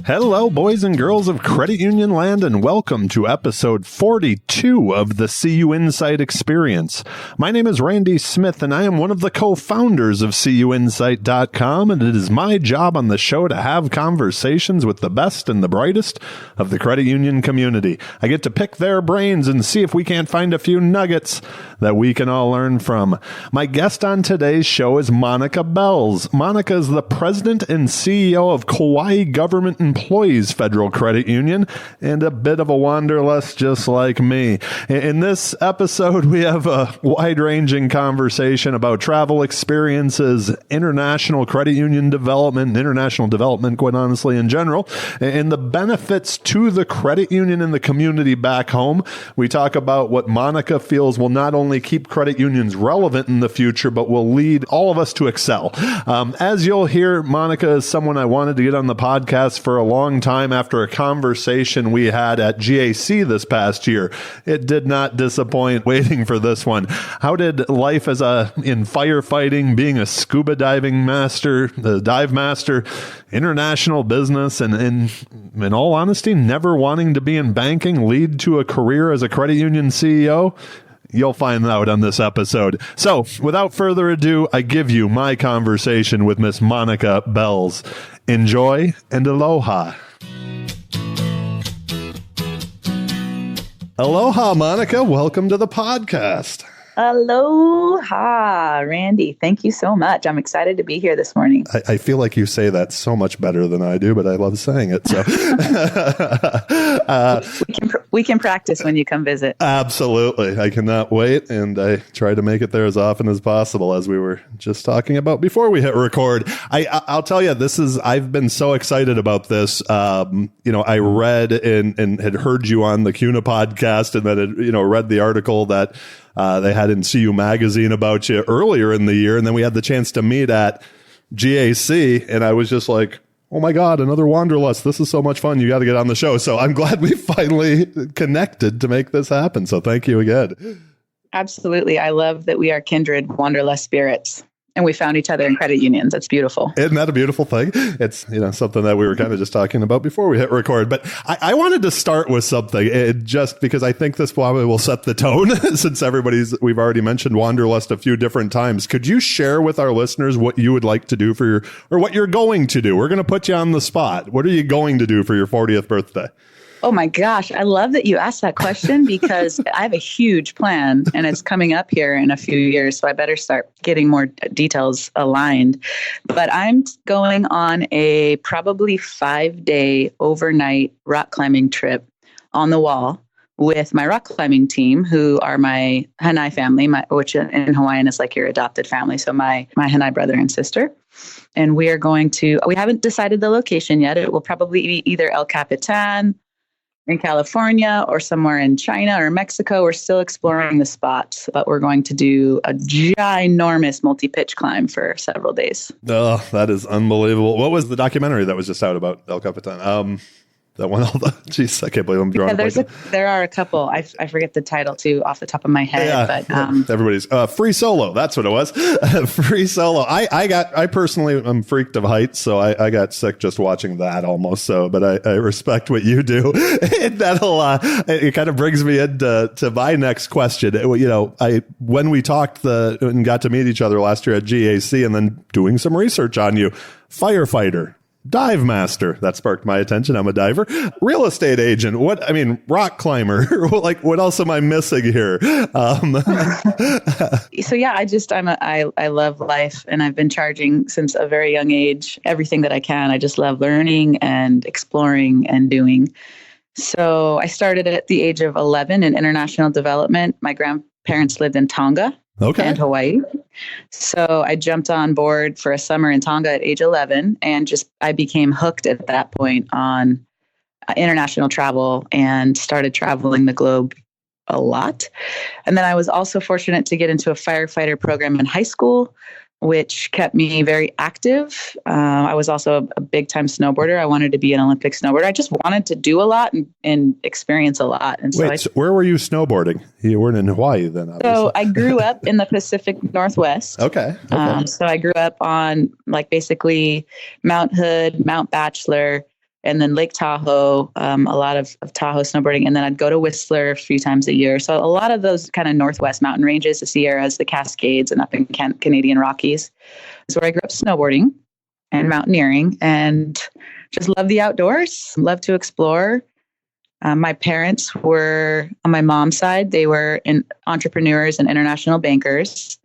Hello, boys and girls of Credit Union Land, and welcome to episode 42 of the CUInsight Experience. My name is Randy Smith, and I am one of the co-founders of CUInsight.com, and it is my job on the show to have conversations with the best and the brightest of the credit union community. I get to pick their brains and see if we can't find a few nuggets that we can all learn from. My guest on today's show is Monica Belz. Monica is the president and CEO of Kauai Government Employees Federal Credit Union and a bit of a wanderlust just like me. In this episode, we have a wide-ranging conversation about travel experiences, international credit union development, international development, quite honestly, in general, and the benefits to the credit union and the community back home. We talk about what Monica feels will not only keep credit unions relevant in the future, but will lead all of us to excel. As you'll hear, Monica is someone I wanted to get on the podcast for a long time after a conversation we had at GAC this past year. It did not disappoint waiting for this one. How did life in firefighting, being a scuba diving master, the dive master, international business, and in all honesty, never wanting to be in banking lead to a career as a credit union CEO? You'll find out on this episode. So, without further ado, I give you my conversation with Miss Monica Belz. Enjoy and aloha. Aloha, Monica. Welcome to the podcast. Aloha, Randy. Thank you so much. I'm excited to be here this morning. I feel like you say that so much better than I do, but I love saying it. So we can practice when you come visit. Absolutely. I cannot wait. And I try to make it there as often as possible, as we were just talking about before we hit record. I'll tell you, I've been so excited about this. I read and had heard you on the CUNA podcast, and then read the article that they had in CU Magazine about you earlier in the year. And then we had the chance to meet at GAC. And I was just like, oh my God, another wanderlust. This is so much fun. You got to get on the show. So I'm glad we finally connected to make this happen. So thank you again. Absolutely. I love that we are kindred wanderlust spirits. And we found each other in credit unions. That's beautiful. Isn't that a beautiful thing? It's, something that we were kind of just talking about before we hit record. But I wanted to start with something just because I think this probably will set the tone since we've already mentioned wanderlust a few different times. Could you share with our listeners what you would like to do or what you're going to do? We're going to put you on the spot. What are you going to do for your 40th birthday? Oh my gosh. I love that you asked that question because I have a huge plan and it's coming up here in a few years. So I better start getting more details aligned. But I'm going on a probably 5-day overnight rock climbing trip on the wall with my rock climbing team, who are my Hanai family, which in Hawaiian is like your adopted family. So my Hanai brother and sister. And we haven't decided the location yet. It will probably be either El Capitan in California or somewhere in China or Mexico. We're still exploring the spots, but we're going to do a ginormous multi-pitch climb for several days. Oh, that is unbelievable. What was the documentary that was just out about El Capitan? That one, jeez, I can't believe I'm drawing. Yeah, there are a couple. I forget the title too off the top of my head, but everybody's Free Solo. That's what it was. Free Solo. I personally am freaked of heights, so I got sick just watching that almost. So, but I respect what you do. And it kind of brings me into my next question. When we talked and got to meet each other last year at GAC, and then doing some research on you, firefighter, dive master. That sparked my attention. I'm a diver. Real estate agent. Rock climber. What else am I missing here? So yeah, I love life, and I've been charging since a very young age, everything that I can. I just love learning and exploring and doing. So I started at the age of 11 in international development. My grandparents lived in Tonga. Okay. And Hawaii. So I jumped on board for a summer in Tonga at age 11, and I became hooked at that point on international travel and started traveling the globe a lot. And then I was also fortunate to get into a firefighter program in high school, which kept me very active. I was also a big time snowboarder. I wanted to be an Olympic snowboarder. I just wanted to do a lot and experience a lot. And so where were you snowboarding? You weren't in Hawaii then, obviously. So I grew up in the Pacific Northwest. Okay. So I grew up on basically Mount Hood, Mount Bachelor, and then Lake Tahoe, a lot of Tahoe snowboarding. And then I'd go to Whistler a few times a year. So a lot of those kind of Northwest mountain ranges, the Sierras, the Cascades, and up in Canadian Rockies is where I grew up snowboarding and mountaineering, and just love the outdoors, love to explore. My parents were, on my mom's side, they were entrepreneurs and international bankers.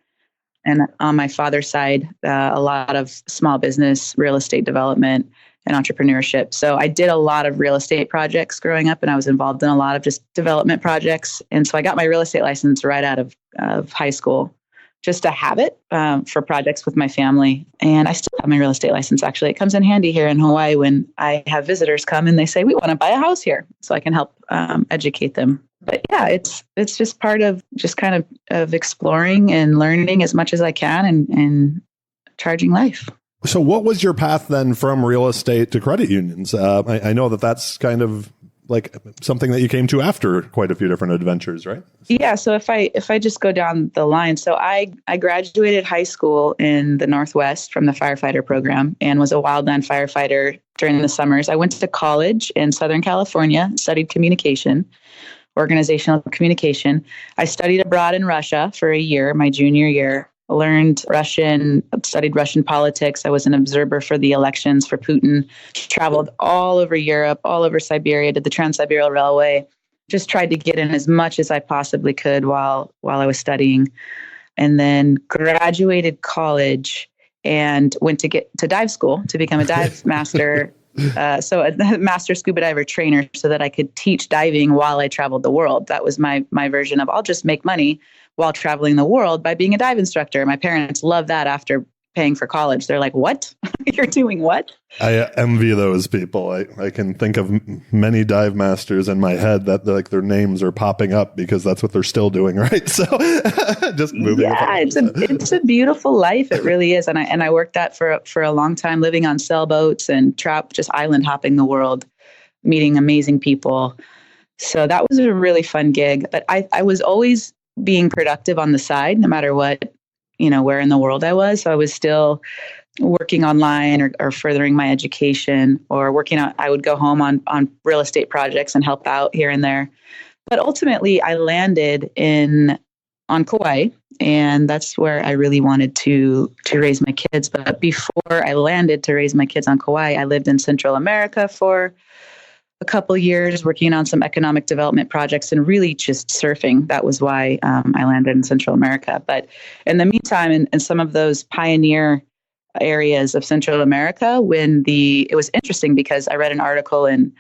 And on my father's side, a lot of small business, real estate development, and entrepreneurship. So I did a lot of real estate projects growing up, and I was involved in a lot of just development projects. And so I got my real estate license right out of high school, just to have it for projects with my family. And I still have my real estate license, actually. It comes in handy here in Hawaii when I have visitors come and they say, we want to buy a house here. So I can help educate them. But yeah, it's just part of just kind of exploring and learning as much as I can and charging life. So what was your path then from real estate to credit unions? I know that's kind of like something that you came to after quite a few different adventures, right? Yeah. So if I just go down the line, so I graduated high school in the Northwest from the firefighter program and was a wildland firefighter during the summers. I went to college in Southern California, studied communication, organizational communication. I studied abroad in Russia for a year, my junior year. Learned Russian, studied Russian politics. I was an observer for the elections for Putin, traveled all over Europe, all over Siberia, did the Trans-Siberian Railway, just tried to get in as much as I possibly could while I was studying. And then graduated college and went to get to dive school to become a dive master. So a master scuba diver trainer so that I could teach diving while I traveled the world. That was my version of I'll just make money while traveling the world by being a dive instructor. My parents loved that after paying for college. They're like, what? You're doing what? I envy those people. I can think of many dive masters in my head that like their names are popping up because that's what they're still doing, right? So just moving. Yeah, it's a beautiful life. It really is. And I worked that for a long time, living on sailboats and just island hopping the world, meeting amazing people. So that was a really fun gig. But I was always being productive on the side, no matter what, where in the world I was. So I was still working online or furthering my education or working on, I would go home on real estate projects and help out here and there. But ultimately I landed on Kauai, and that's where I really wanted to raise my kids. But before I landed to raise my kids on Kauai, I lived in Central America for a couple of years working on some economic development projects and really just surfing. That was why I landed in Central America. But in the meantime, in some of those pioneer areas of Central America, it was interesting because I read an article in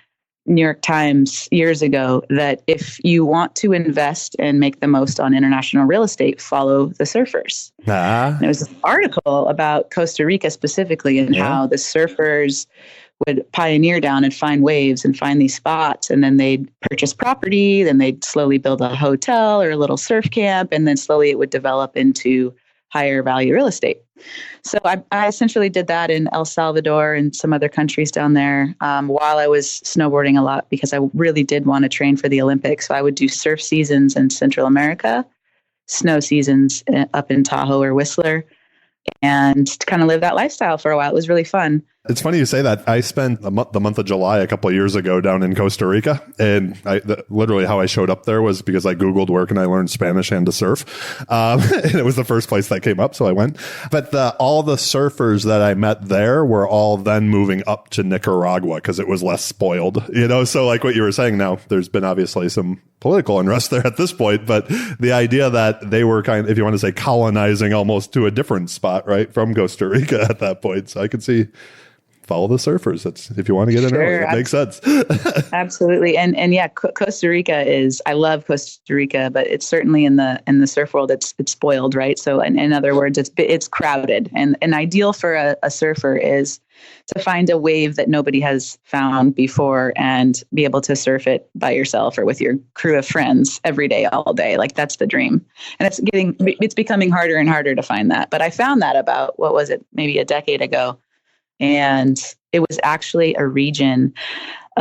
New York Times years ago that if you want to invest and make the most on international real estate, follow the surfers. And it was an article about Costa Rica specifically and how the surfers would pioneer down and find waves and find these spots. And then they'd purchase property, then they'd slowly build a hotel or a little surf camp. And then slowly it would develop into higher value real estate. So I essentially did that in El Salvador and some other countries down there while I was snowboarding a lot because I really did want to train for the Olympics. So I would do surf seasons in Central America, snow seasons up in Tahoe or Whistler, and kind of live that lifestyle for a while. It was really fun. It's funny you say that. I spent the month of July a couple of years ago down in Costa Rica, and literally how I showed up there was because I Googled where can I learn Spanish and to surf, and it was the first place that came up, so I went. But all the surfers that I met there were all then moving up to Nicaragua because it was less spoiled, So like what you were saying, now there's been obviously some political unrest there at this point, but the idea that they were kind of, if you want to say, colonizing almost to a different spot, right, from Costa Rica at that point. So I could see. Follow the surfers. That's if you want to get in early. It makes sense. Absolutely. And yeah, Costa Rica I love Costa Rica, but it's certainly in the surf world, it's spoiled, right? So in other words, it's crowded. And an ideal for a surfer is to find a wave that nobody has found before and be able to surf it by yourself or with your crew of friends every day, all day. Like that's the dream. And it's becoming harder and harder to find that. But I found that about, what was it, maybe a decade ago. And it was actually a region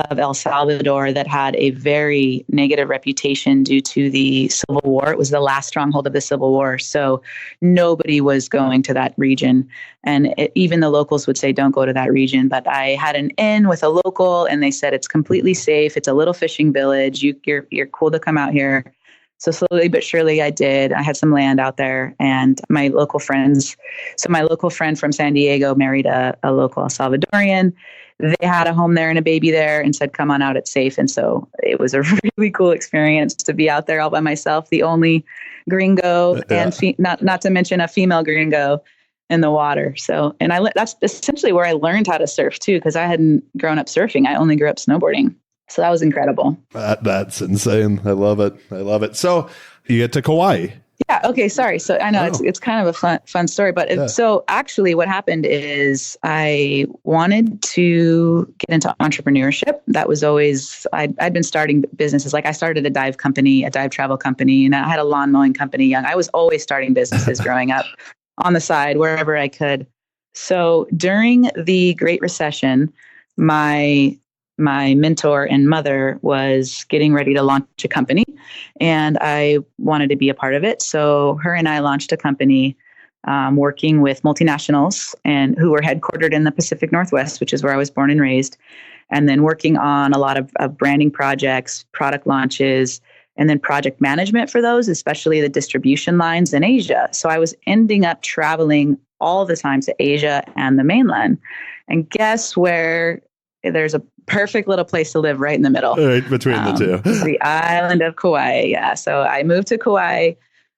of El Salvador that had a very negative reputation due to the Civil War. It was the last stronghold of the Civil War. So nobody was going to that region. And even the locals would say, don't go to that region. But I had an in with a local and they said, it's completely safe. It's a little fishing village. You're cool to come out here. So slowly but surely I did. I had some land out there and my local friends. So my local friend from San Diego married a local El Salvadorian. They had a home there and a baby there and said, come on out, it's safe. And so it was a really cool experience to be out there all by myself, the only gringo and not to mention a female gringo in the water. So, and that's essentially where I learned how to surf too, because I hadn't grown up surfing. I only grew up snowboarding. So that was incredible. That's insane. I love it. So you get to Kauai. Yeah. Okay. Sorry. So I know it's kind of a fun story, but so actually what happened is I wanted to get into entrepreneurship. That was always, I'd been starting businesses. Like I started a dive travel company, and I had a lawn mowing company young. I was always starting businesses growing up on the side, wherever I could. So during the Great Recession, my mentor and mother was getting ready to launch a company and I wanted to be a part of it. So her and I launched a company working with multinationals and who were headquartered in the Pacific Northwest, which is where I was born and raised, and then working on a lot of branding projects, product launches, and then project management for those, especially the distribution lines in Asia. So I was ending up traveling all the time to Asia and the mainland. And guess where there's a perfect little place to live right in the middle. Right between the two. The island of Kauai. Yeah. So I moved to Kauai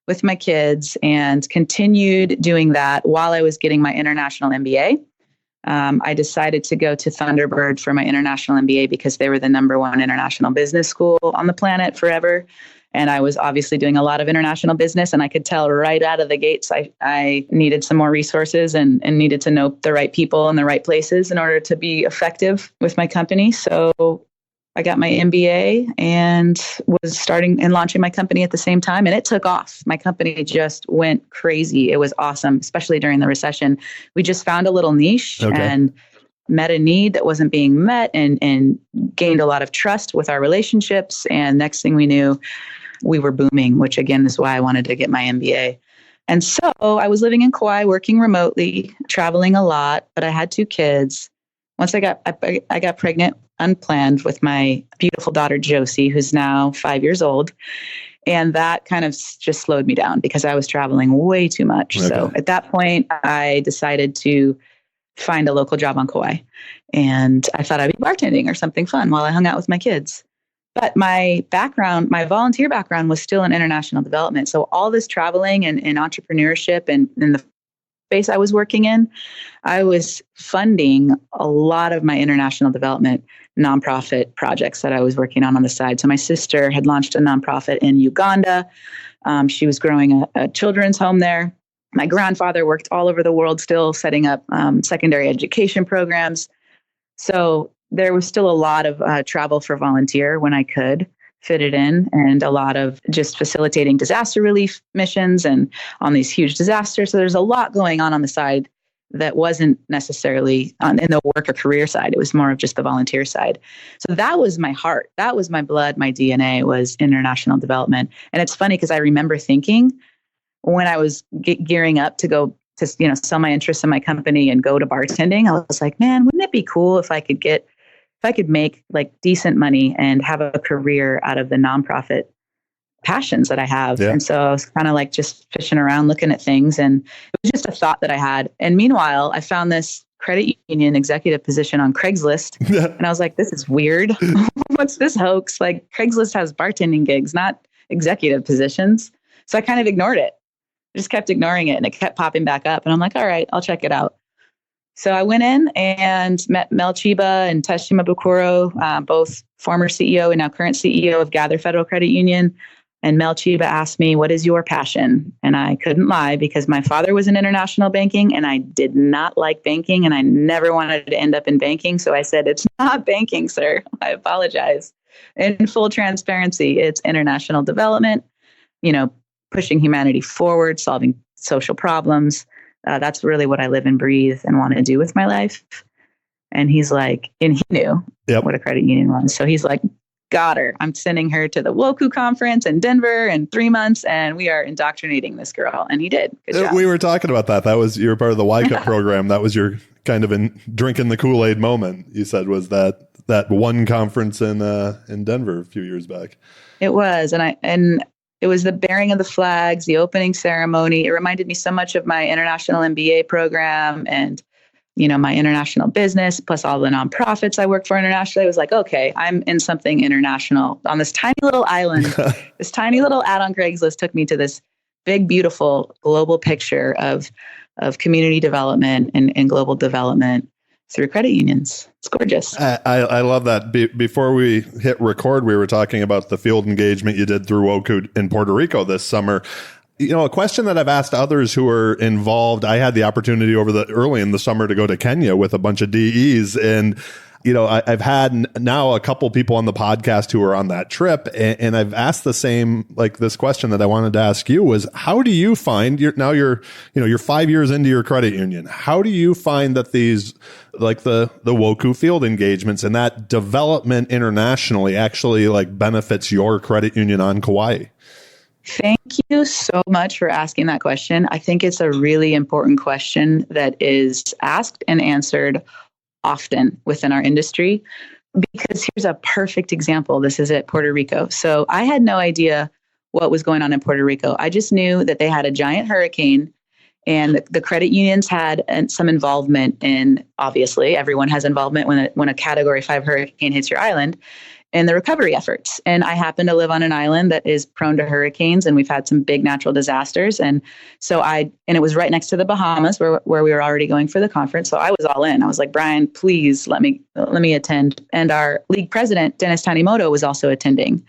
with my kids and continued doing that while I was getting my international MBA. I decided to go to Thunderbird for my international MBA because they were the #1 international business school on the planet forever. And I was obviously doing a lot of international business, and I could tell right out of the gates I needed some more resources and needed to know the right people in the right places in order to be effective with my company. So I got my MBA and was starting and launching my company at the same time. And it took off. My company just went crazy. It was awesome, especially during the recession. We just found a little niche and met a need that wasn't being met and gained a lot of trust with our relationships. And next thing we knew, we were booming, which again is why I wanted to get my MBA. And so I was living in Kauai, working remotely, traveling a lot, but I had 2 kids. Once I got pregnant unplanned with my beautiful daughter, Josie, who's now 5 years old. And that kind of just slowed me down because I was traveling way too much. Okay. So at that point, I decided to find a local job on Kauai. And I thought I'd be bartending or something fun while I hung out with my kids. But my background, my volunteer background was still in international development. So all this traveling and entrepreneurship and in the space I was working in, I was funding a lot of my international development nonprofit projects that I was working on the side. So my sister had launched a nonprofit in Uganda. She was growing a children's home there. My grandfather worked all over the world still setting up secondary education programs. So there was still a lot of travel for volunteer when I could fit it in, and a lot of just facilitating disaster relief missions and on these huge disasters. So there's a lot going on the side that wasn't necessarily in the work or career side. It was more of just the volunteer side. So that was my heart. That was my blood. My DNA was international development. And it's funny because I remember thinking when I was gearing up to go to, sell my interest in my company and go to bartending, I was like, man, wouldn't it be cool if I could make like decent money and have a career out of the nonprofit passions that I have. Yeah. And so I was kind of like just fishing around, looking at things. And it was just a thought that I had. And meanwhile, I found this credit union executive position on Craigslist. And I was like, this is weird. What's this hoax? Like Craigslist has bartending gigs, not executive positions. So I kind of ignored it. I just kept ignoring it and it kept popping back up. And I'm like, all right, I'll check it out. So I went in and met Mel Chiba and Teshima Bukuro, both former CEO and now current CEO of Gather Federal Credit Union. And Mel Chiba asked me, what is your passion? And I couldn't lie because my father was in international banking and I did not like banking and I never wanted to end up in banking. So I said, it's not banking, sir. I apologize. In full transparency, it's international development, pushing humanity forward, solving social problems. That's really what I live and breathe and want to do with my life. And he's like, and he knew what a credit union was. So he's like, got her. I'm sending her to the WOCU conference in Denver in 3 months, and we are indoctrinating this girl. And he did. Good job. We were talking about that. You were part of the YCUP program. That was your kind of drinking the Kool-Aid moment. You said was that one conference in Denver a few years back. It was, and it was the bearing of the flags, the opening ceremony. It reminded me so much of my international MBA program and, my international business, plus all the nonprofits I work for internationally. It was like, okay, I'm in something international on this tiny little island. This tiny little ad on Craigslist took me to this big, beautiful global picture of community development and global development through credit unions. It's gorgeous. I love that. Before we hit record, we were talking about the field engagement you did through WOCU in Puerto Rico this summer. A question that I've asked others who are involved, I had the opportunity early in the summer to go to Kenya with a bunch of DEs. And, I've had now a couple people on the podcast who are on that trip. And I've asked the same, this question that I wanted to ask you was, how do you find you're 5 years into your credit union. How do you find that these, like the WOCU field engagements and that development internationally actually benefits your credit union on Kauai? Thank you so much for asking that question. I think it's a really important question that is asked and answered often within our industry, because here's a perfect example. This is at Puerto Rico. So I had no idea what was going on in Puerto Rico. I just knew that they had a giant hurricane, and the credit unions had some involvement in, obviously, everyone has involvement when a Category 5 hurricane hits your island, and the recovery efforts. And I happen to live on an island that is prone to hurricanes, and we've had some big natural disasters. And so and it was right next to the Bahamas where we were already going for the conference. So I was all in. I was like, Brian, please let me attend. And our league president, Dennis Tanimoto, was also attending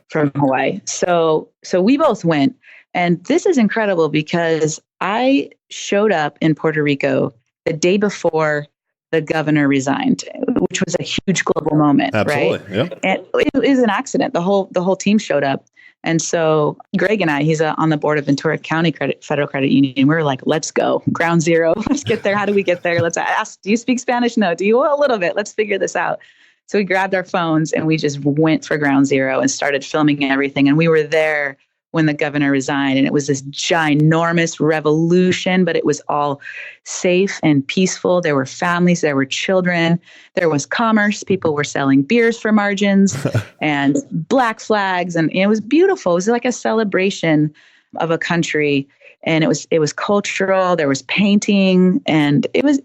from Hawaii. So we both went. And this is incredible because I showed up in Puerto Rico the day before the governor resigned, which was a huge global moment. Absolutely. Right? Yeah. And it was an accident. The whole team showed up. And so Greg and I, he's on the board of Ventura County Federal Credit Union. We were like, let's go. Ground zero. Let's get there. How do we get there? Let's ask, do you speak Spanish? No. Do you? Well, a little bit. Let's figure this out. So we grabbed our phones and we just went for ground zero and started filming everything. And we were there when the governor resigned, and it was this ginormous revolution, but it was all safe and peaceful. There were families, there were children, there was commerce. People were selling beers for margins and black flags, and it was beautiful. It was like a celebration of a country, and it was cultural. There was painting, and it was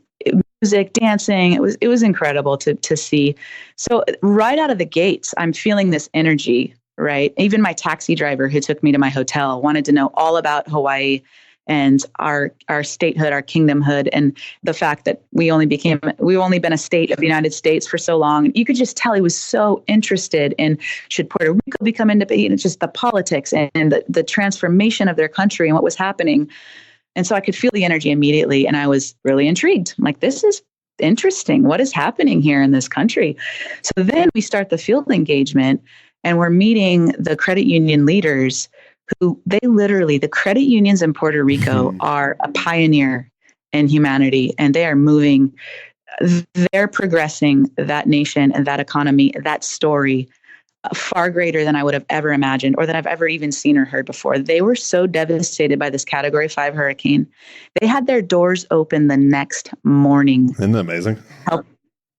music, dancing. It was incredible to see. So right out of the gates, I'm feeling this energy. Right. Even my taxi driver who took me to my hotel wanted to know all about Hawaii and our statehood, our kingdomhood, and the fact that we've only been a state of the United States for so long. You could just tell he was so interested in, should Puerto Rico become independent, just the politics and the transformation of their country and what was happening. And so I could feel the energy immediately. And I was really intrigued. I'm like, this is interesting. What is happening here in this country? So then we start the field engagement. And we're meeting the credit union leaders who the credit unions in Puerto Rico are a pioneer in humanity, and they're progressing that nation and that economy, that story far greater than I would have ever imagined or that I've ever even seen or heard before. They were so devastated by this Category 5 hurricane. They had their doors open the next morning. Isn't that amazing?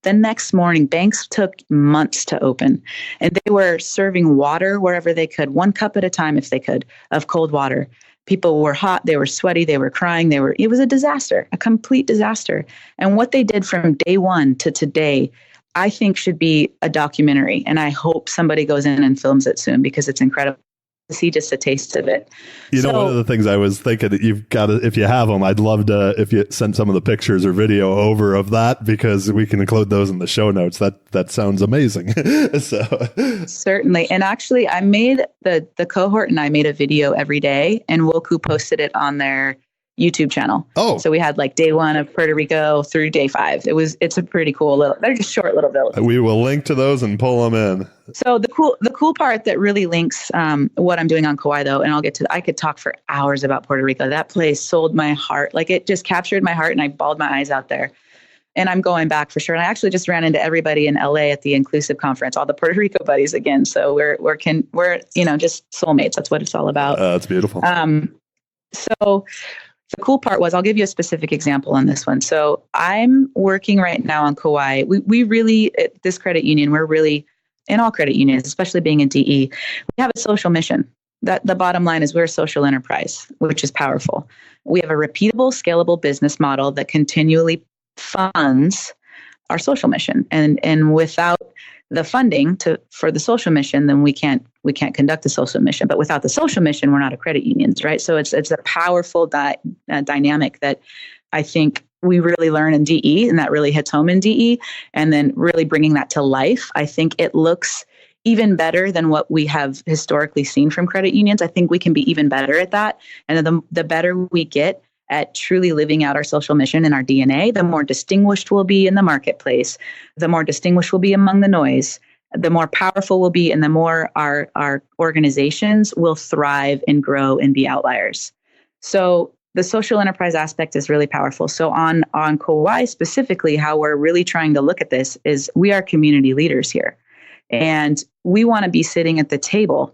The next morning, banks took months to open, and they were serving water wherever they could, 1 cup at a time if they could, of cold water. People were hot, they were sweaty, they were crying, it was a disaster, a complete disaster. And what they did from day one to today, I think should be a documentary. And I hope somebody goes in and films it soon because it's incredible to see just a taste of it. One of the things I was thinking that you've got to, if you have them, I'd love to, if you send some of the pictures or video over of that, because we can include those in the show notes. That sounds amazing. So certainly. And actually I made the cohort and I made a video every day, and WOCU posted it on their YouTube channel. Oh, so we had day 1 of Puerto Rico through day 5. It's a pretty cool they're just short little videos. We will link to those and pull them in. So the cool part that really links what I'm doing on Kauai though, and I could talk for hours about Puerto Rico. That place sold my heart. It just captured my heart and I bawled my eyes out there. And I'm going back for sure. And I actually just ran into everybody in LA at the Inclusive Conference, all the Puerto Rico buddies again. So we're just soulmates. That's what it's all about. That's beautiful. So the cool part was, I'll give you a specific example on this one. So I'm working right now on Kauai. We really, at this credit union, we're really, in all credit unions, especially being in DE, we have a social mission. That the bottom line is we're a social enterprise, which is powerful. We have a repeatable, scalable business model that continually funds our social mission. And without the funding for the social mission, then we can't conduct the social mission. But without the social mission, we're not a credit union, right? So it's a powerful dynamic that I think we really learn in DE, and that really hits home in DE. And then really bringing that to life, I think it looks even better than what we have historically seen from credit unions. I think we can be even better at that. And the better we get at truly living out our social mission in our DNA, the more distinguished we'll be in the marketplace, the more distinguished we'll be among the noise, the more powerful we'll be, and the more our organizations will thrive and grow and be outliers. So the social enterprise aspect is really powerful. So on Kauai specifically, how we're really trying to look at this is we are community leaders here. And we want to be sitting at the table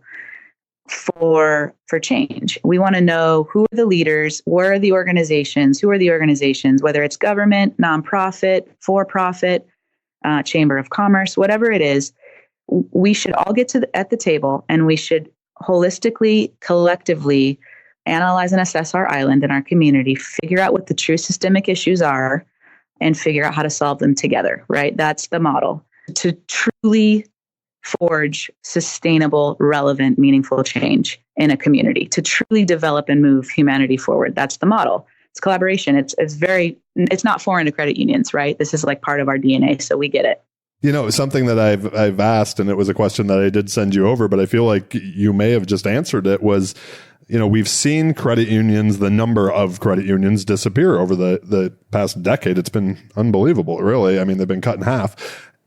for change. We want to know who are the leaders, where are the organizations, who are the organizations, whether it's government, nonprofit, for-profit, chamber of commerce, whatever it is. We should all get at the table, and we should holistically, collectively analyze and assess our island and our community, figure out what the true systemic issues are, and figure out how to solve them together, right? That's the model. To truly forge sustainable, relevant, meaningful change in a community, to truly develop and move humanity forward. That's the model. It's collaboration. It's not foreign to credit unions, right? This is like part of our DNA, so we get it. You know, something that I've asked, and it was a question that I did send you over, but I feel like you may have just answered it, was, you know, we've seen credit unions, the number of credit unions disappear over the past decade. It's been unbelievable, really. I mean, they've been cut in half.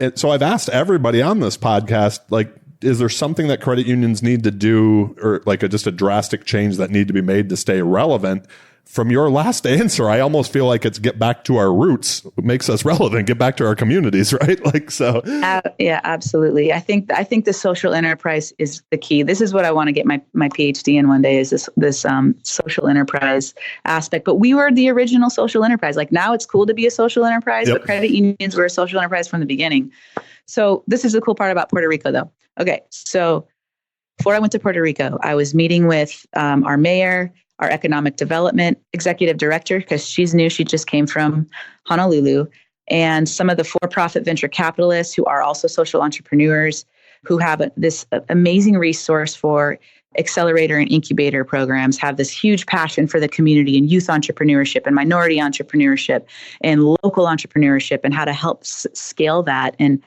And so I've asked everybody on this podcast, like, is there something that credit unions need to do, or like just a drastic change that need to be made to stay relevant? From your last answer, I almost feel like it's get back to our roots. It makes us relevant, get back to our communities, right? Like, so. Yeah, absolutely. I think the social enterprise is the key. This is what I want to get my PhD in one day, is this social enterprise aspect. But we were the original social enterprise. Like, now it's cool to be a social enterprise, But credit unions were a social enterprise from the beginning. So this is the cool part about Puerto Rico, though. Okay, so before I went to Puerto Rico, I was meeting with our mayor, our economic development executive director, because she's new. She just came from Honolulu, and some of the for-profit venture capitalists who are also social entrepreneurs, who have this amazing resource for accelerator and incubator programs, have this huge passion for the community and youth entrepreneurship and minority entrepreneurship and local entrepreneurship, and how to help scale that and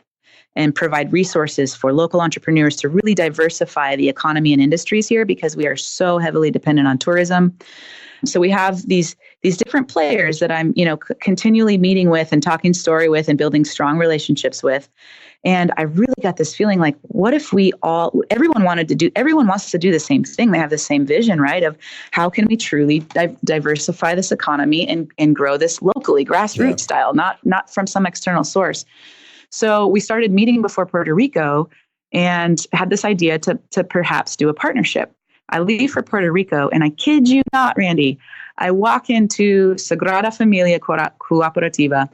provide resources for local entrepreneurs to really diversify the economy and industries here, because we are so heavily dependent on tourism. So we have these different players that I'm, continually meeting with and talking story with and building strong relationships with. And I really got this feeling like, what if everyone wants to do the same thing. They have the same vision, right? Of how can we truly diversify this economy and grow this locally, grassroots style, not from some external source. So we started meeting before Puerto Rico and had this idea to perhaps do a partnership. I leave for Puerto Rico, and I kid you not, Randy, I walk into Sagrada Familia Cooperativa.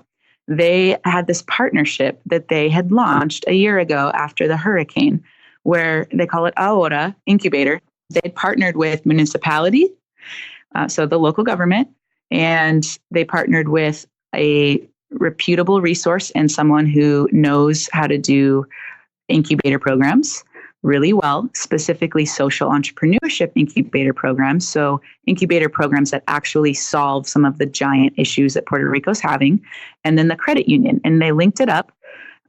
They had this partnership that they had launched a year ago after the hurricane, where they call it Ahora Incubator. They had partnered with municipality, so the local government, and they partnered with a reputable resource and someone who knows how to do incubator programs really well, specifically social entrepreneurship incubator programs. So incubator programs that actually solve some of the giant issues that Puerto Rico's having. And then the credit union. And they linked it up,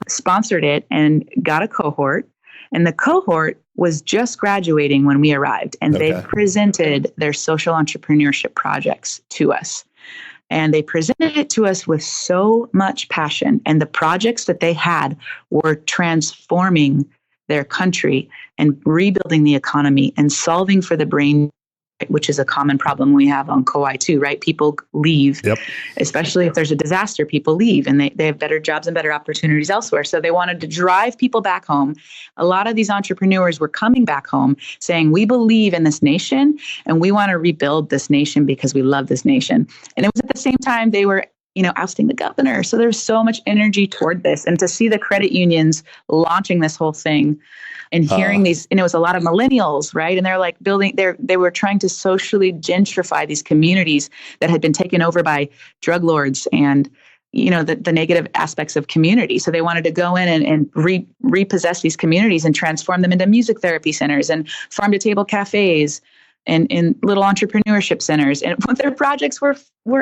sponsored it, and got a cohort. And the cohort was just graduating when we arrived. And they presented their social entrepreneurship projects to us. And they presented it to us with so much passion. And the projects that they had were transforming their country and rebuilding the economy and solving for the brain which is a common problem we have on Kauai too, right? People leave, Yep. especially if there's a disaster, people leave and they have better jobs and better opportunities elsewhere. So they wanted to drive people back home. A lot of these entrepreneurs were coming back home saying, we believe in this nation and we want to rebuild this nation because we love this nation. And it was at the same time they were ousting the governor. So there's so much energy toward this. And to see the credit unions launching this whole thing and hearing these, and it was a lot of millennials, right? And they're like they were trying to socially gentrify these communities that had been taken over by drug lords and, the negative aspects of community. So they wanted to go in and repossess these communities and transform them into music therapy centers and farm to table cafes and in little entrepreneurship centers. And their projects were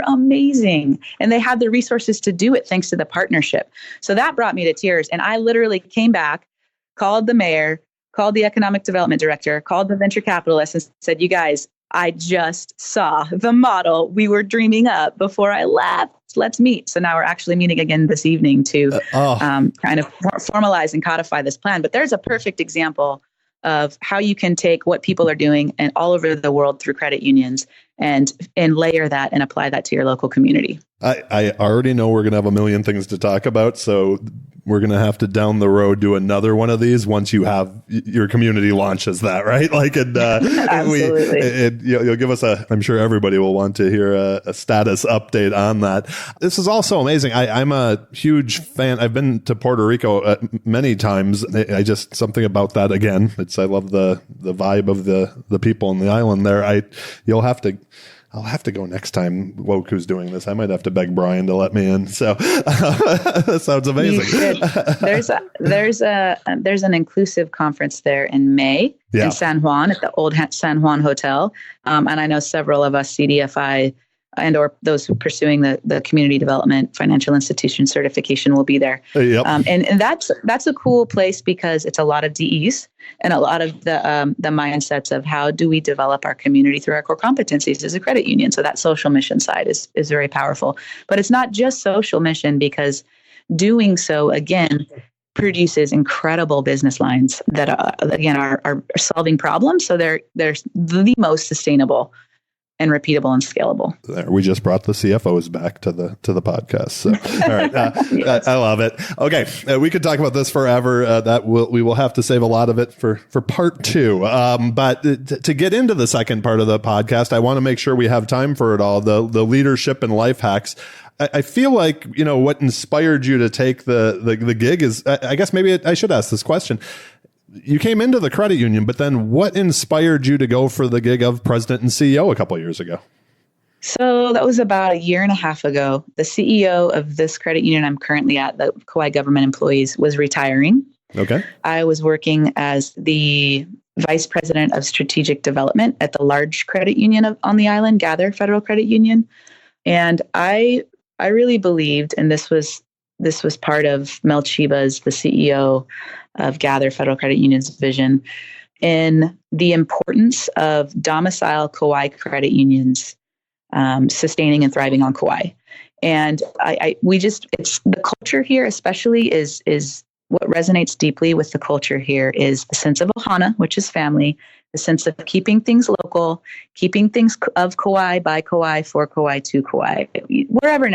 amazing. And they had the resources to do it thanks to the partnership. So that brought me to tears. And I literally came back, called the mayor, called the economic development director, called the venture capitalists and said, you guys, I just saw the model we were dreaming up before I left. Let's meet. So now we're actually meeting again this evening to kind of formalize and codify this plan. But there's a perfect example of how you can take what people are doing and all over the world through credit unions and layer that and apply that to your local community. I already know we're going to have a million things to talk about. So we're going to have to down the road do another one of these once you have your community launches that, right? Absolutely. You'll give us I'm sure everybody will want to hear a status update on that. This is also amazing. I'm a huge fan. I've been to Puerto Rico many times. Something about that again. I love the vibe of the people on the island there. I'll have to go next time Woku's doing this. I might have to beg Brian to let me in. So that sounds amazing. There's an inclusive conference there in May in San Juan at the old San Juan Hotel. And I know several of us CDFI and or those pursuing the community development financial institution certification will be there. Yep. And that's a cool place because it's a lot of DEs and a lot of the mindsets of how do we develop our community through our core competencies as a credit union. So that social mission side is very powerful. But it's not just social mission because doing so, again, produces incredible business lines that, are solving problems. So they're the most sustainable and repeatable and scalable. There, we just brought the CFOs back to the podcast. So, all right, Yes. I love it. Okay, we could talk about this forever. We will have to save a lot of it for part two. But to get into the second part of the podcast, I want to make sure we have time for it all. The leadership and life hacks. I feel like what inspired you to take the gig is. I guess maybe I should ask this question. You came into the credit union, but then what inspired you to go for the gig of president and CEO a couple of years ago? So that was about a year and a half ago. The CEO of this credit union I'm currently at, the Kauai government employees, was retiring. Okay. I was working as the vice president of strategic development at the large credit union on the island, Gather Federal Credit Union. And I really believed, and this was part of Mel Chiba's, the CEO of Gather Federal Credit Union's vision, in the importance of domicile Kauai credit unions sustaining and thriving on Kauai. And it's the culture here, especially is what resonates deeply with the culture here is the sense of ohana, which is family, the sense of keeping things local, keeping things of Kauai, by Kauai, for Kauai, to Kauai, wherever,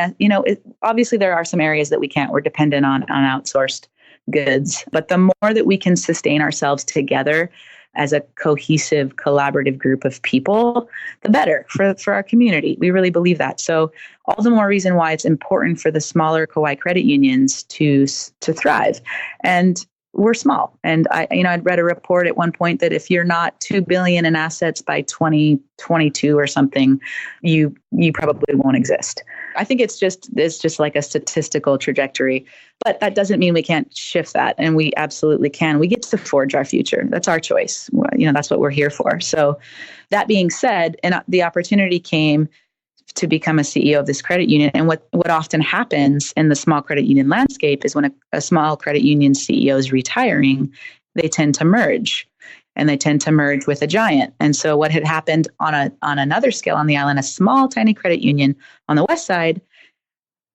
obviously there are some areas that we're dependent on outsourced goods, but the more that we can sustain ourselves together as a cohesive, collaborative group of people, the better for our community. We really believe that. So all the more reason why it's important for the smaller Kauai credit unions to thrive. And we're small. And I'd read a report at one point that if you're not $2 billion in assets by 2022 or something, you probably won't exist. I think it's just like a statistical trajectory, but that doesn't mean we can't shift that. And we absolutely can. We get to forge our future. That's our choice. That's what we're here for. So that being said, and the opportunity came to become a CEO of this credit union. And what often happens in the small credit union landscape is when a small credit union CEO is retiring, they tend to merge. And they tend to merge with a giant. And so what had happened on another scale on the island, a small, tiny credit union on the west side,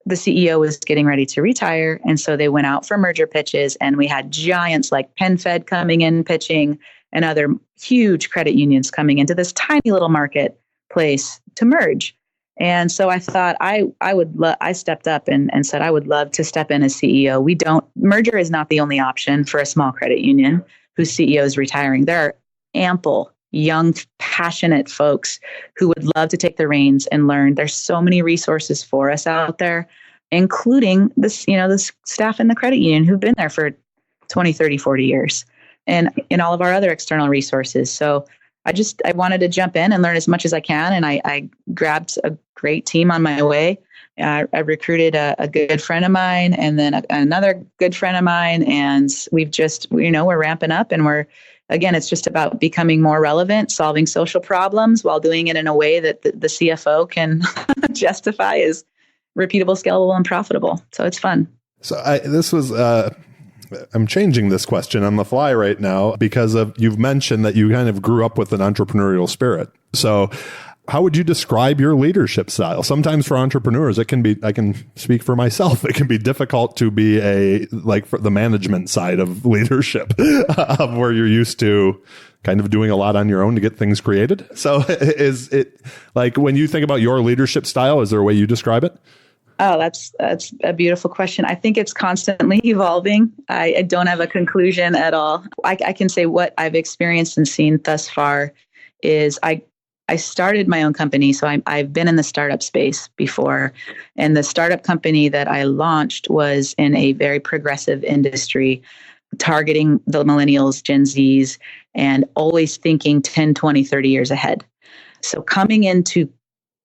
the CEO was getting ready to retire. And so they went out for merger pitches, and we had giants like PenFed coming in pitching, and other huge credit unions coming into this tiny little marketplace to merge. And so I thought I stepped up and said, I would love to step in as CEO. Merger is not the only option for a small credit union whose CEO is retiring. There are ample young, passionate folks who would love to take the reins and learn. There's so many resources for us out there, including this staff in the credit union who've been there for 20, 30, 40 years, and in all of our other external resources. So I wanted to jump in and learn as much as I can. And I grabbed a great team on my way. I recruited a good friend of mine and then another good friend of mine. And we've just, we're ramping up, and it's just about becoming more relevant, solving social problems while doing it in a way that the CFO can justify as repeatable, scalable, and profitable. So it's fun. So I'm changing this question on the fly right now because you've mentioned that you kind of grew up with an entrepreneurial spirit. So how would you describe your leadership style? Sometimes for entrepreneurs, I can speak for myself, it can be difficult to be for the management side of leadership of where you're used to kind of doing a lot on your own to get things created. So is it like, when you think about your leadership style, is there a way you describe it? Oh, that's a beautiful question. I think it's constantly evolving. I don't have a conclusion at all. I can say what I've experienced and seen thus far is I started my own company. So I've been in the startup space before. And the startup company that I launched was in a very progressive industry, targeting the millennials, Gen Zs, and always thinking 10, 20, 30 years ahead. So coming into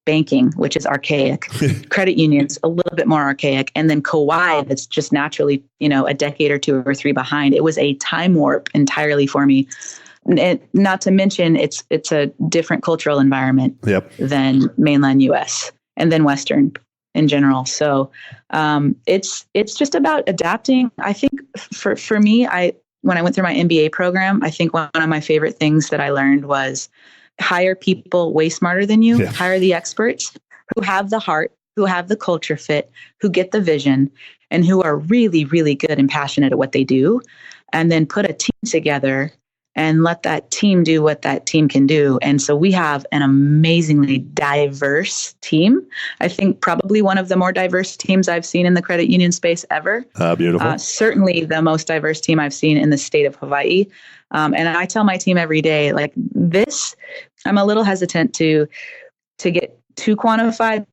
banking, which is archaic, credit unions, a little bit more archaic, and then Kauai, that's just naturally, a decade or two or three behind. It was a time warp entirely for me. And not to mention, it's a different cultural environment than mainland U.S. and then Western in general. So it's just about adapting. I think for me, when I went through my MBA program, I think one of my favorite things that I learned was hire people way smarter than you, hire the experts who have the heart, who have the culture fit, who get the vision, and who are really, really good and passionate at what they do. And then put a team together and let that team do what that team can do. And so we have an amazingly diverse team. I think probably one of the more diverse teams I've seen in the credit union space ever. Beautiful. Certainly the most diverse team I've seen in the state of Hawaii. And I tell my team every day, like this, I'm a little hesitant to get too quantified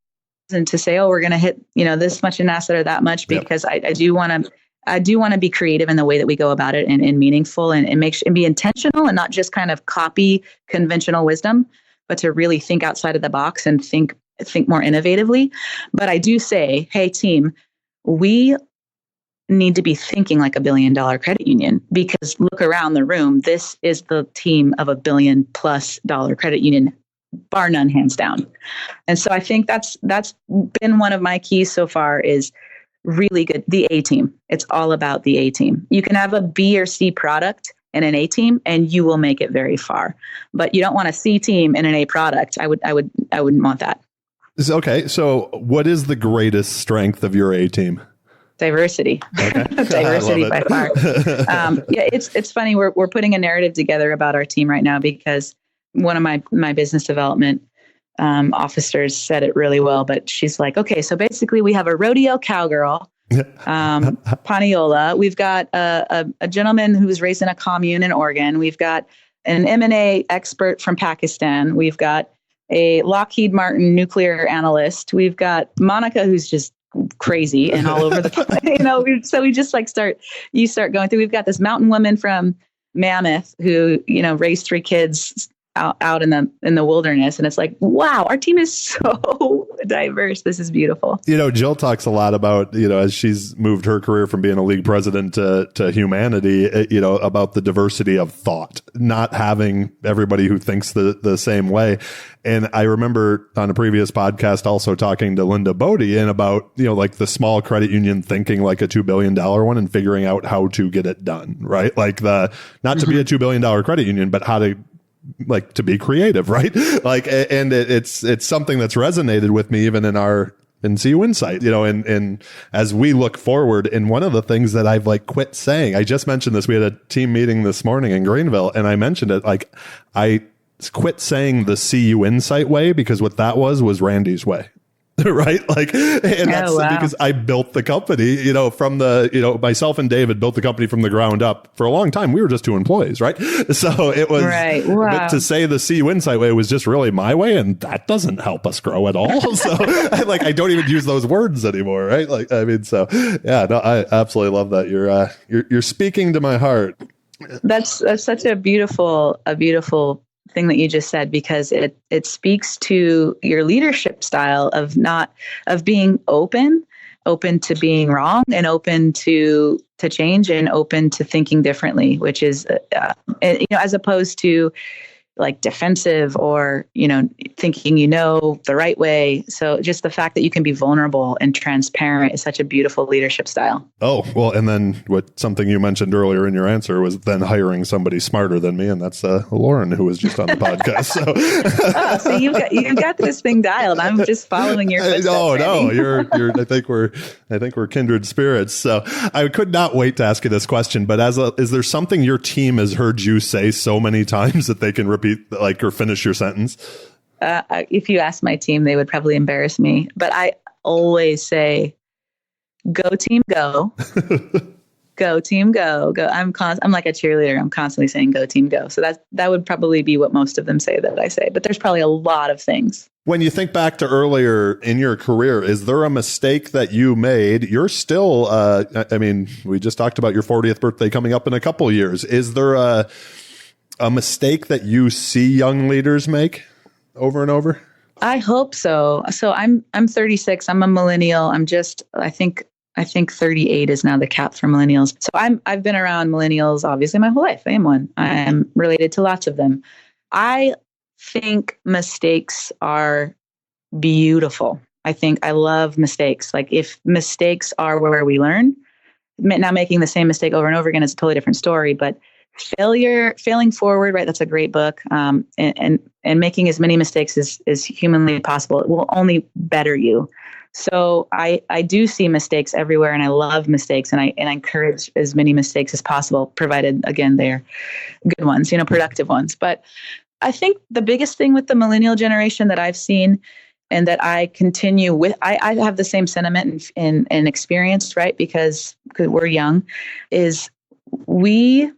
and to say, oh, we're going to hit, this much in asset or that much, because I do want to be creative in the way that we go about it and meaningful and be intentional and not just kind of copy conventional wisdom, but to really think outside of the box and think more innovatively. But I do say, hey, team, we need to be thinking like $1 billion credit union, because look around the room. This is the team of $1 billion+ credit union, bar none, hands down. And so I think that's been one of my keys so far is really good. The A team. It's all about the A team. You can have a B or C product and an A team, and you will make it very far. But you don't want a C team and an A product. I wouldn't want that. Okay. So what is the greatest strength of your A team? Diversity. Okay. Diversity by far. It's funny. We're putting a narrative together about our team right now because one of my business development officers said it really well, but she's like, okay, so basically we have a rodeo cowgirl, Paniola. We've got a gentleman who was raised in a commune in Oregon. We've got an M&A expert from Pakistan. We've got a Lockheed Martin nuclear analyst. We've got Monica, who's just crazy and all over the place. So we just start going through. We've got this mountain woman from Mammoth who, raised 3 kids out in the wilderness. And it's like, wow, our team is so diverse. This is beautiful. Jill talks a lot about, as she's moved her career from being a league president to humanity, about the diversity of thought, not having everybody who thinks the same way. And I remember on a previous podcast also talking to Linda Bodie and about, like the small credit union thinking like a $2 billion one and figuring out how to get it done, right? Like not to be a $2 billion credit union, but how to to be creative, right? Like, and it's something that's resonated with me even in our in CUInsight, and as we look forward. And one of the things that I've quit saying, I just mentioned this, we had a team meeting this morning in Greenville, and I mentioned it, I quit saying the CUInsight way, because what that was Randy's way. Right. And that's because I built the company, from myself and David built the company from the ground up. For a long time, we were just 2 employees. Right. So it was, right. Wow. But to say the CUInsight way was just really my way. And that doesn't help us grow at all. So I don't even use those words anymore. Right. I absolutely love that. You're speaking to my heart. That's such a beautiful thing that you just said, because it speaks to your leadership style of being open to being wrong, and open to change, and open to thinking differently, which is as opposed to defensive or thinking the right way. So just the fact that you can be vulnerable and transparent is such a beautiful leadership style. Oh, well, and then something you mentioned earlier in your answer was then hiring somebody smarter than me, and that's Lauren, who was just on the podcast. So, so you've got this thing dialed. I'm just following your footsteps. No, you're. I think we're kindred spirits. So I could not wait to ask you this question. But is there something your team has heard you say so many times that they can repeat, or finish your sentence? If you ask my team, they would probably embarrass me. But I always say, "Go team, go." Go team, go. I'm like a cheerleader. I'm constantly saying, "Go team, go." So that would probably be what most of them say that I say. But there's probably a lot of things. When you think back to earlier in your career, is there a mistake that you made? You're still, we just talked about your 40th birthday coming up in a couple years. Is there a mistake that you see young leaders make over and over? I hope so. So I'm 36. I'm a millennial. I think 38 is now the cap for millennials. So I've been around millennials obviously my whole life. I am one. I am related to lots of them. I think mistakes are beautiful. I love mistakes. If mistakes are where we learn, now making the same mistake over and over again is a totally different story, but failing forward, right? That's a great book. And making as many mistakes as humanly possible, it will only better you. So I do see mistakes everywhere, and I love mistakes, and I encourage as many mistakes as possible, provided again, they're good ones, productive ones. But I think the biggest thing with the millennial generation that I've seen, and that I continue with, I have the same sentiment and experience, right? Because we're young, is we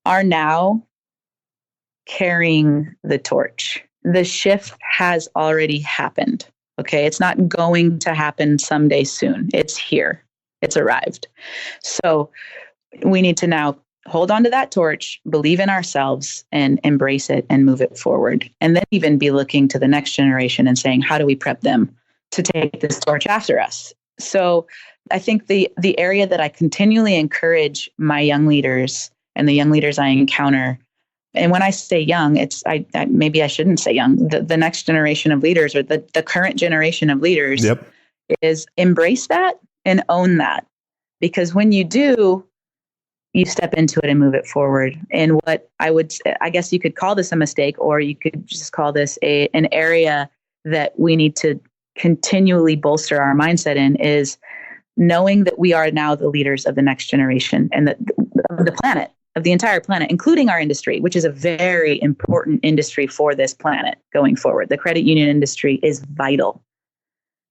are now carrying the torch. The shift has already happened. Okay. It's not going to happen someday soon. It's here. It's arrived. So we need to now hold on to that torch, believe in ourselves, and embrace it and move it forward. And then even be looking to the next generation and saying, how do we prep them to take this torch after us? So I think the area that I continually encourage my young leaders and the young leaders I encounter, and when I say young, maybe I shouldn't say young, the next generation of leaders, or the current generation of leaders, yep, is embrace that and own that. Because when you do, you step into it and move it forward. And I guess you could call this a mistake, or you could just call this an area that we need to continually bolster our mindset in, is knowing that we are now the leaders of the next generation and of the planet, of the entire planet, including our industry, which is a very important industry for this planet going forward. The credit union industry is vital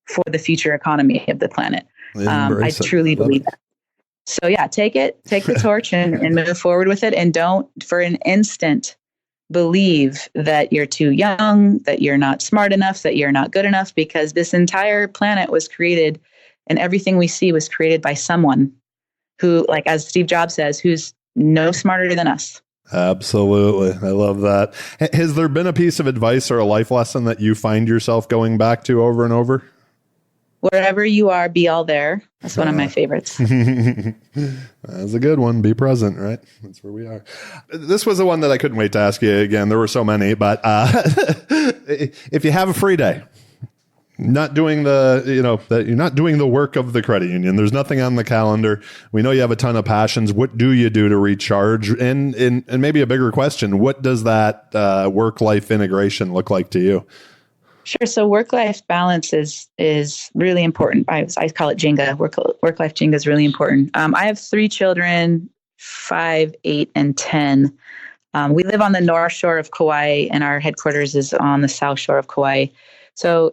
for the future economy of the planet. I truly believe that. So yeah, take the torch and move forward with it. And don't for an instant believe that you're too young, that you're not smart enough, that you're not good enough, because this entire planet was created, and everything we see was created by someone who, like as Steve Jobs says, who's no smarter than us. Absolutely. I love that. Has there been a piece of advice or a life lesson that you find yourself going back to over and over? Wherever you are, be all there. That's one of my favorites. That's a good one. Be present, right? That's where we are. This was the one that I couldn't wait to ask you again. There were so many, but if you have a free day, not doing that you're not doing the work of the credit union, there's nothing on the calendar. We know you have a ton of passions. What do you do to recharge? And maybe a bigger question, what does that work-life integration look like to you? Sure. So work-life balance is really important. I call it Jenga. Work-life Jenga is really important. I have 3 children, 5, 8, and 10. We live on the north shore of Kauai, and our headquarters is on the south shore of Kauai. So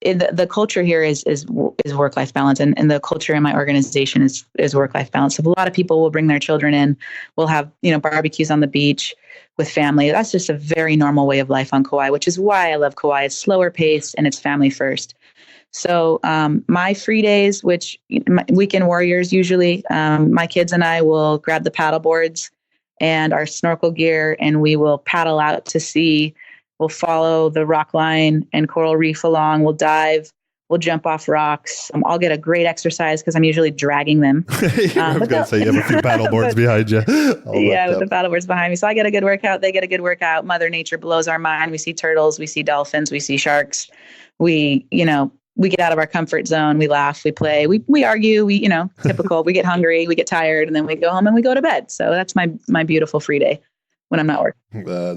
the culture here is work-life balance, and the culture in my organization is work-life balance. So a lot of people will bring their children in. We'll have barbecues on the beach with family. That's just a very normal way of life on Kauai, which is why I love Kauai. It's slower paced and it's family first. So my free days, which my weekend warriors usually, my kids and I will grab the paddle boards and our snorkel gear, and we will paddle out to sea. We'll follow the rock line and coral reef along. We'll dive. We'll jump off rocks. I'll get a great exercise because I'm usually dragging them. I was going to say you have a few paddle boards behind you. With the paddle boards behind me. So I get a good workout. They get a good workout. Mother Nature blows our mind. We see turtles. We see dolphins. We see sharks. We get out of our comfort zone. We laugh. We play. We argue. Typical. We get hungry. We get tired, and then we go home and we go to bed. So that's my beautiful free day when I'm not working. That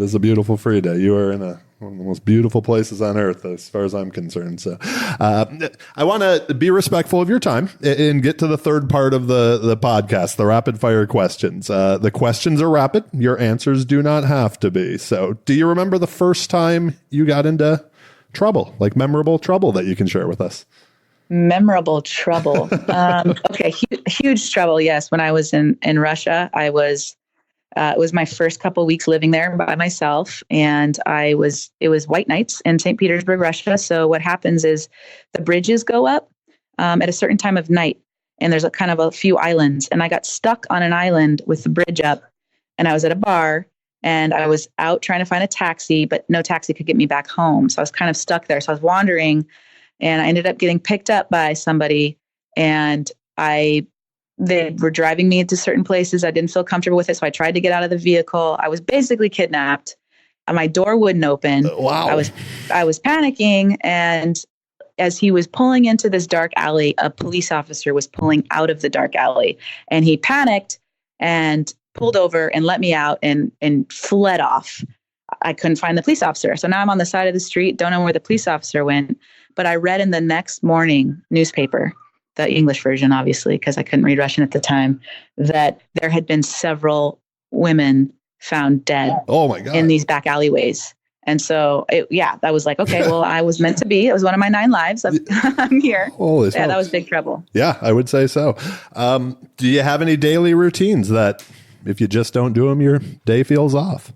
is a beautiful free day. You are in one of the most beautiful places on earth, as far as I'm concerned. So I want to be respectful of your time and get to the third part of the podcast, the rapid fire questions. The questions are rapid. Your answers do not have to be. So do you remember the first time you got into trouble, like memorable trouble that you can share with us? Memorable trouble. Okay. Huge trouble. Yes. When I was in Russia, it was my first couple weeks living there by myself, and it was white nights in St. Petersburg, Russia. So what happens is the bridges go up at a certain time of night, and there's a few islands, and I got stuck on an island with the bridge up, and I was at a bar, and I was out trying to find a taxi, but no taxi could get me back home. So I was kind of stuck there. So I was wandering, and I ended up getting picked up by somebody, and they were driving me into certain places. I didn't feel comfortable with it. So I tried to get out of the vehicle. I was basically kidnapped. My door wouldn't open. Wow. I was panicking. And as he was pulling into this dark alley, a police officer was pulling out of the dark alley, and he panicked and pulled over and let me out and fled off. I couldn't find the police officer. So now I'm on the side of the street. Don't know where the police officer went, but I read in the next morning newspaper, the English version, obviously, because I couldn't read Russian at the time, that there had been several women found dead in these back alleyways. And so, that was like, okay, well, I was meant to be. It was one of my 9 lives. I'm here. Holy smokes. That was big trouble. Yeah, I would say so. Do you have any daily routines that if you just don't do them, your day feels off?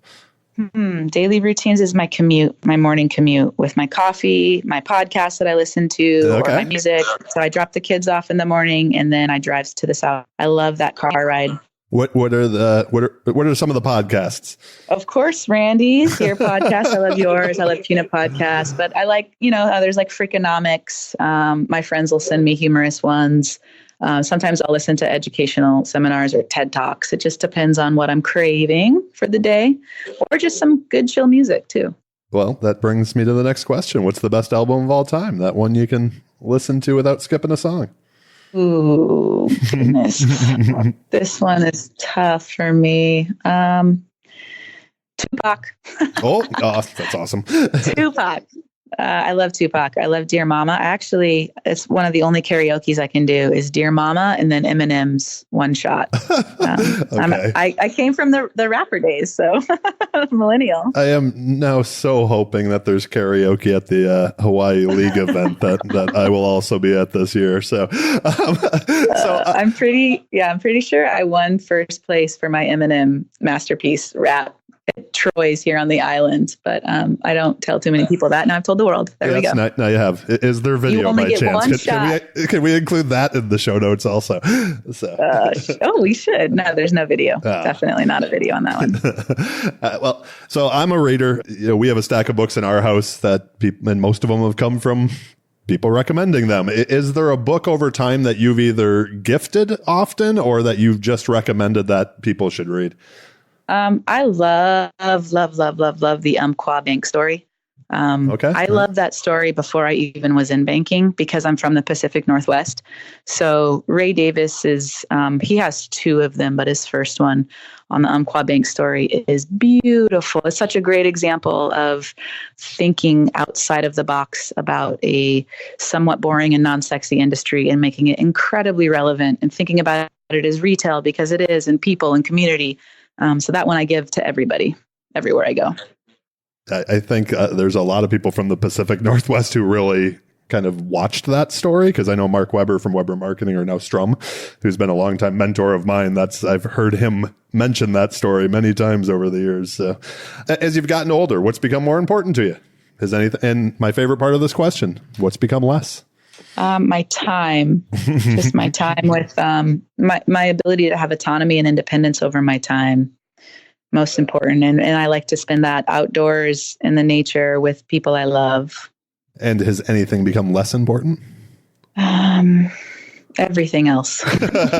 Daily routines is my commute, my morning commute with my coffee, my podcast that I listen to, or my music. So I drop the kids off in the morning, and then I drive to the south. I love that car ride. What are some of the podcasts? Of course, Randy's, your podcast. I love yours. I love Tuna podcast, but I like, others like Freakonomics. My friends will send me humorous ones. Sometimes I'll listen to educational seminars or TED Talks. It just depends on what I'm craving for the day, or just some good chill music too. Well, that brings me to the next question. What's the best album of all time? That one you can listen to without skipping a song. Ooh, goodness. This one is tough for me. Tupac. That's awesome. Tupac. I love Tupac. I love Dear Mama. Actually, it's one of the only karaoke's I can do is Dear Mama and then Eminem's One Shot. I came from the rapper days, so millennial. I am now so hoping that there's karaoke at the Hawaii League event that I will also be at this year. So, I'm pretty sure I won first place for my Eminem masterpiece rap at Troy's here on the island, but I don't tell too many people that. Now I've told the world. There we go. Now you have. Is there video by chance? Can we include that in the show notes also? So. We should. No, there's no video. Definitely not a video on that one. So I'm a reader. We have a stack of books in our house that people, and most of them have come from people recommending them. Is there a book over time that you've either gifted often or that you've just recommended that people should read? I love the Umpqua bank story. Okay. I love that story before I even was in banking because I'm from the Pacific Northwest. So Ray Davis he has two of them, but his first one on the Umpqua Bank story is beautiful. It's such a great example of thinking outside of the box about a somewhat boring and non-sexy industry and making it incredibly relevant and thinking about it as retail because it is, and people and community. So that one I give to everybody, everywhere I go. I think there's a lot of people from the Pacific Northwest who really kind of watched that story, because I know Mark Weber from Weber Marketing, or now Strum, who's been a longtime mentor of mine. I've heard him mention that story many times over the years. So, as you've gotten older, what's become more important to you? Is anything? And my favorite part of this question: what's become less? My time, just my time with my ability to have autonomy and independence over my time. Most important, and I like to spend that outdoors in the nature with people I love. And has anything become less important? Everything else.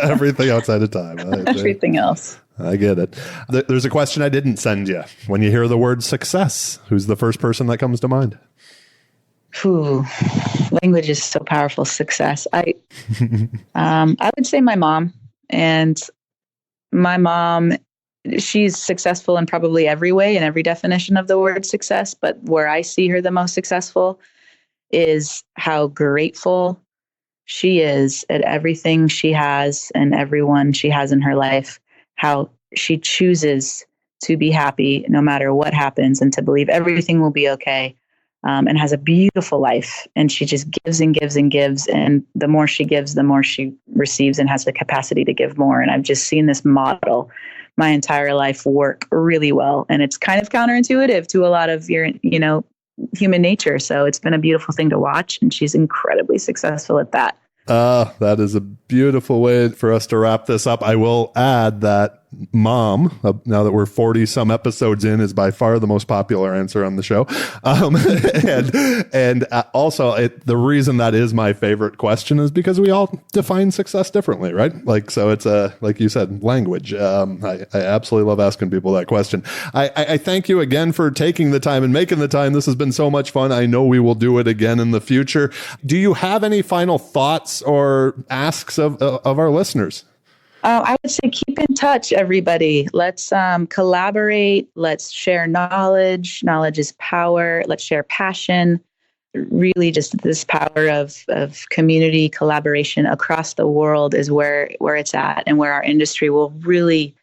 Everything outside of time. Everything else. I get it. There's a question I didn't send you. When you hear the word success, who's the first person that comes to mind? Language is so powerful. Success. I would say my mom. And my mom, she's successful in probably every way, in every definition of the word success. But where I see her the most successful is how grateful she is at everything she has and everyone she has in her life, how she chooses to be happy no matter what happens and to believe everything will be okay, and has a beautiful life. And she just gives and gives and gives. And the more she gives, the more she receives and has the capacity to give more. And I've just seen this model my entire life work really well. And it's kind of counterintuitive to a lot of your, human nature. So it's been a beautiful thing to watch. And she's incredibly successful at that. That is a beautiful way for us to wrap this up. I will add that mom, now that we're 40 some episodes in, is by far the most popular answer on the show. And also the reason that is my favorite question is because we all define success differently, right? So it's like you said, language. I absolutely love asking people that question. I thank you again for taking the time and making the time. This has been so much fun. I know we will do it again in the future. Do you have any final thoughts or asks of our listeners? I would say keep in touch, everybody. Let's collaborate. Let's share knowledge. Knowledge is power. Let's share passion. Really, just this power of community collaboration across the world is where it's at, and where our industry will really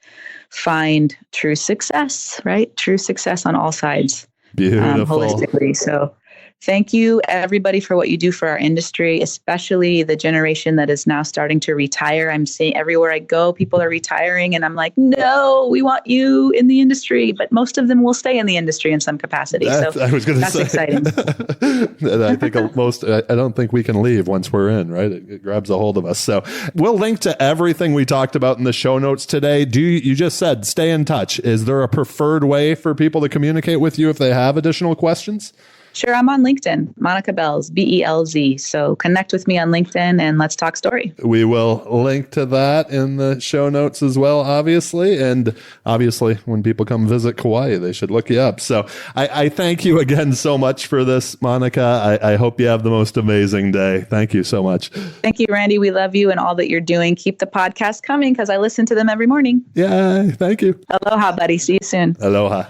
find true success, right? True success on all sides. Beautiful. Holistically. So thank you, everybody, for what you do for our industry, especially the generation that is now starting to retire. I'm seeing everywhere I go, people are retiring, and I'm like, no, we want you in the industry. But most of them will stay in the industry in some capacity. That's exciting. And I think I don't think we can leave once we're in, right? It grabs a hold of us. So we'll link to everything we talked about in the show notes today. You just said stay in touch. Is there a preferred way for people to communicate with you if they have additional questions? Sure. I'm on LinkedIn, Monica Belz, Belz. So connect with me on LinkedIn and let's talk story. We will link to that in the show notes as well, obviously. And obviously, when people come visit Kauai, they should look you up. So I thank you again so much for this, Monica. I hope you have the most amazing day. Thank you so much. Thank you, Randy. We love you and all that you're doing. Keep the podcast coming because I listen to them every morning. Yeah. Thank you. Aloha, buddy. See you soon. Aloha.